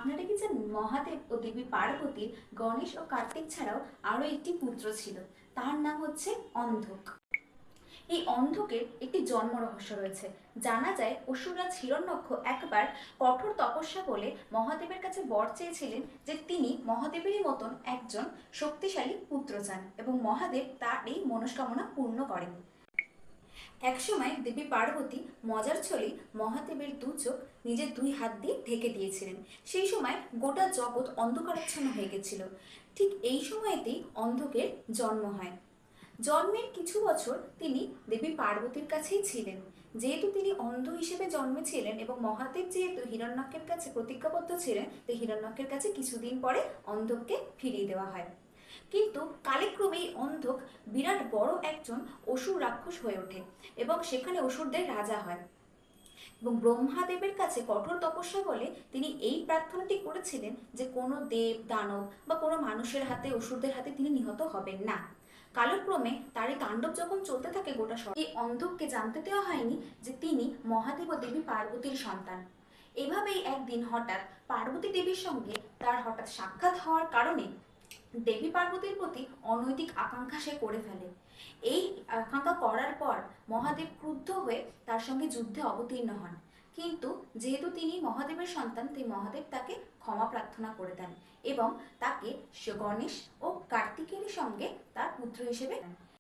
আপনারা কি জানেন মহাদেব ও দেবী পার্বতীর গণেশ ও কার্তিক ছাড়াও আরও একটি পুত্র ছিল, তার নাম হচ্ছে অন্ধক। এই অন্ধকের একটি জন্ম রহস্য রয়েছে। জানা যায় অসুররাজ হিরণ্যক্ষ একবার কঠোর তপস্যা বলে মহাদেবের কাছে বর চেয়েছিলেন যে তিনি মহাদেবেরই মতন একজন শক্তিশালী পুত্র চান, এবং মহাদেব তার এই মনস্কামনা পূর্ণ করেন। একসময় দেবী পার্বতী মজার ছলে মহাদেবের দু চোখ নিজের দুই হাত দিয়ে ঢেকে দিয়েছিলেন। সেই সময় গোটা জগৎ অন্ধকারাচ্ছন্ন হয়ে গেছিল। ঠিক এই সময়তেই অন্ধকের জন্ম হয়। জন্মের কিছু বছর তিনি দেবী পার্বতীর কাছেই ছিলেন। যেহেতু তিনি অন্ধ হিসেবে জন্মেছিলেন এবং মহাদেব যেহেতু হিরণ্যকের কাছে প্রতিজ্ঞাবদ্ধ ছিলেন, তাই হিরণ্যকের কাছে কিছুদিন পরে অন্ধককে ফিরিয়ে দেওয়া হয়। কিন্তু কালেক্রমে এই অন্ধক বিরাট বড় একজন অসুর রাক্ষস হয়ে ওঠে এবং সেখানে অসুরদের রাজা হয়। এবং ব্রহ্মাদেবের কাছে কঠোর তপস্যা বলে তিনি এই প্রার্থনাটি করেছিলেন যে কোনো দেব দানব বা কোনো মানুষের হাতে, অসুরদের হাতে তিনি নিহত হবেন না। কালক্রমে তার এই তাণ্ডব যখন চলতে থাকে গোটা শহরে, এই অন্ধককে জানতে দেওয়া হয়নি যে তিনি মহাদেব ও দেবী পার্বতীর সন্তান। এভাবেই একদিন হঠাৎ পার্বতী দেবীর সঙ্গে তার হঠাৎ সাক্ষাৎ হওয়ার কারণে দেবী পার্বতীর প্রতি অনৈতিক আকাঙ্ক্ষা সে করে ফেলে। এই আকাঙ্ক্ষা করার পর মহাদেব ক্রুদ্ধ হয়ে তার সঙ্গে যুদ্ধে অবতীর্ণ হন। কিন্তু যেহেতু তিনি মহাদেবের সন্তান, তাই মহাদেব তাকে ক্ষমা প্রার্থনা করে দেন এবং তাকে গণেশ ও কার্তিকের সঙ্গে তার পুত্র হিসেবে